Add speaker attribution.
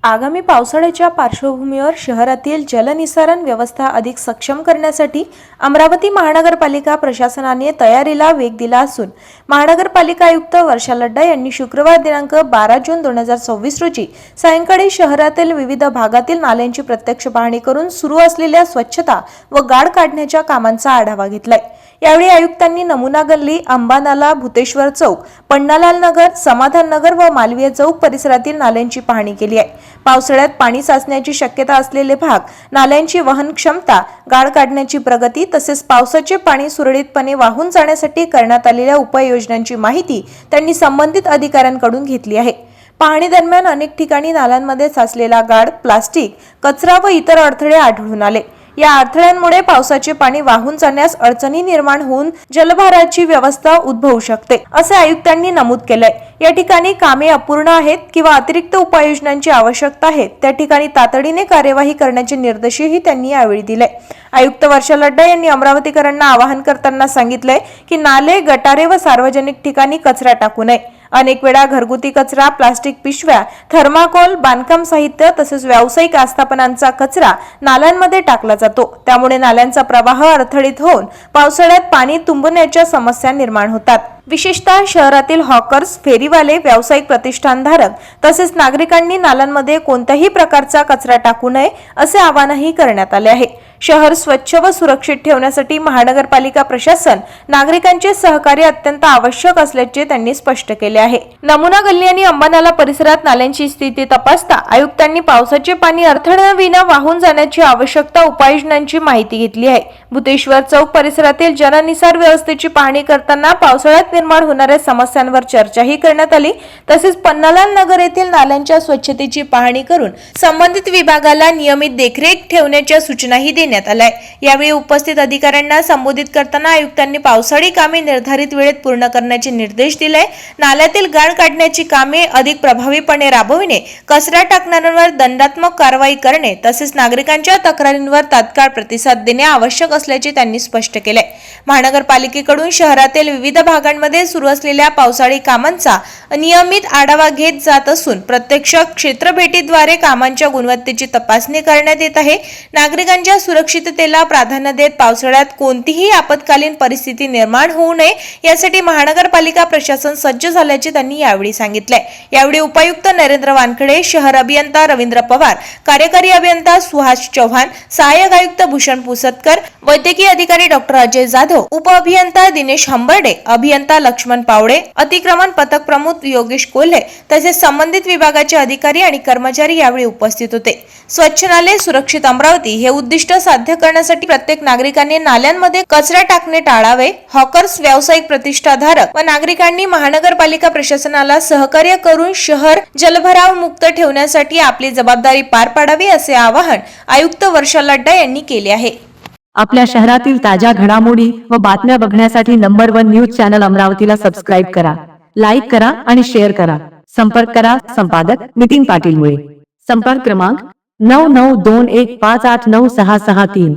Speaker 1: आगामी पावसाळ्याच्या पार्श्वभूमीवर शहरातील जलनिसारण व्यवस्था अधिक सक्षम करण्यासाठी अमरावती महानगरपालिका प्रशासनाने तयारीला वेग दिला असून महानगरपालिका आयुक्त वर्षा लड्डा यांनी शुक्रवार दिनांक 12 जून 2024 रोजी सायंकाळी शहरातील विविध भागातील नाल्यांची प्रत्यक्ष पाहणी करून सुरू असलेल्या स्वच्छता व गाळ काढण्याच्या कामांचा आढावा घेतलाय। यावेळी आयुक्तांनी नमुना गल्ली, अंबानाला, भूतेश्वर चौक, पन्नालाल नगर, समाधान नगर व मालवीय चौक परिसरातील नाल्यांची पाहणी केली आहे। पावसाळ्यात पाणी साचण्याची शक्यता असलेले भाग, नाल्यांची वहन क्षमता, गाळ काढण्याची प्रगती तसेच पावसाचे पाणी सुरळीतपणे वाहून जाण्यासाठी करण्यात आलेल्या उपाययोजनांची माहिती त्यांनी संबंधित अधिकाऱ्यांकडून घेतली आहे। पाहणी दरम्यान अनेक ठिकाणी नाल्यांमध्ये साचलेला गाळ, प्लास्टिक, कचरा व इतर अडथळे आढळून आले। या अडथळ्यांमुळे पावसाचे पाणी वाहून जाण्यास अडचणी निर्माण होऊन जलभाराची व्यवस्था उद्भवू शकते, असे आयुक्तांनी नमूद केलंय। या ठिकाणी कामे अपूर्ण आहेत किंवा अतिरिक्त उपाययोजनांची आवश्यकता आहे त्या ठिकाणी तातडीने कार्यवाही करण्याचे निर्देशही त्यांनी यावेळी दिले। आयुक्त वर्षा लड्डा यांनी अमरावतीकरांना आवाहन करताना सांगितलंय की नाले, गटारे व सार्वजनिक ठिकाणी कचरा टाकू नये। अनेक वेळा घरगुती कचरा, प्लास्टिक पिशव्या, थर्माकोल, बांधकाम साहित्य तसेच व्यावसायिक आस्थापनांचा कचरा नाल्यांमध्ये टाकला जातो। त्यामुळे नाल्यांचा प्रवाह अडथळीत होऊन पावसाळ्यात पाणी तुंबण्याच्या समस्या निर्माण होतात। विशेषतः शहरातील हॉकर्स, फेरीवाले, व्यावसायिक प्रतिष्ठानधारक तसेच नागरिकांनी नाल्यांमध्ये कोणत्याही प्रकारचा कचरा टाकू नये असे आवाहनही करण्यात आले आहे। शहर स्वच्छ व सुरक्षित ठेवण्यासाठी महानगरपालिका प्रशासन नागरिकांचे सहकार्य अत्यंत आवश्यक असल्याचे त्यांनी स्पष्ट केले आहे। नमुना गल्ली आणि अंबानाला परिसरात नाल्यांची स्थिती तपासता आयुक्तांनी पावसाचे पाणी अडथळ्याविना वाहून जाण्याची आवश्यकता उपाययोजनांची माहिती घेतली आहे। भूतेश्वर चौक परिसरातील जलनिसार व्यवस्थेची पाहणी करताना पावसाळ्यात निर्माण होणाऱ्या समस्यांवर चर्चाही करण्यात आली। तसेच पन्नालाल नगर येथील नाल्यांच्या स्वच्छतेची पाहणी करून संबंधित विभागाला नियमित देखरेख ठेवण्याच्या सूचनाही देण्यात आल्या। यावेळी उपस्थित अधिकाऱ्यांना संबोधित करताना आयुक्तांनी पावसाळी कामे निर्धारित वेळेत पूर्ण करण्याचे निर्देश दिले। नाल्यातील गाळ काढण्याची कामे अधिक प्रभावीपणे राबविणे, कचरा टाकणाऱ्यांवर दंडात्मक कारवाई करणे तसेच नागरिकांच्या तक्रारींवर तात्काळ प्रतिसाद देणे आवश्यक असल्याचे त्यांनी स्पष्ट केले। महानगरपालिकेकडून शहरातील विविध भागांमध्ये सुरू असलेल्या पावसाळी कामांचा नियमित आढावा घेत जात असून प्रत्यक्ष क्षेत्रभेटीद्वारे कामांच्या गुणवत्तेची तपासणी करण्यात येत आहे। नागरिकांच्या सुरक्षिततेला प्राधान्य देत पावसाळ्यात कोणतीही आपत्कालीन परिस्थिती निर्माण होऊ नये यासाठी महानगरपालिका प्रशासन सज्ज झाल्याचे त्यांनी यावेळी सांगितले। यावेळी उपायुक्त नरेंद्र वानखडे, शहर अभियंता रवींद्र पवार, कार्यकारी अभियंता सुहास चव्हाण, सहाय्यक आयुक्त भूषण पुसतकर, वैद्यकीय अधिकारी डॉक्टर अजय जाधव, उप अभियंता दिनेश हंबर्डे, अभियंता लक्ष्मण पावडे, अतिक्रमण पथक प्रमुख योगेश कोल्हे तसेच संबंधित विभागाचे अधिकारी आणि कर्मचारी यावेळी उपस्थित होते। स्वच्छ नाले, सुरक्षित अमरावती हे उद्दिष्ट साध्य करण्यासाठी प्रत्येक नागरिकांनी नाल्यांमध्ये कचरा टाकणे टाळावे। हॉकर्स, व्यावसायिक प्रतिष्ठाधारक व नागरिकांनी महानगरपालिका प्रशासनाला सहकार्य करून शहर जलभराव मुक्त ठेवण्यासाठी आपली जबाबदारी पार पाडावी असे आवाहन आयुक्त वर्षा लड्डा यांनी केले आहे।
Speaker 2: आपल्या शहरातील ताज्या घडामोडी व बातम्या बघण्यासाठी नंबर 1 न्यूज चॅनल अमरावतीला सबस्क्राईब करा, लाईक करा आणि शेअर करा। संपर्क करा संपादक नितीन पाटील मुळे। संपर्क क्रमांक 9921589663।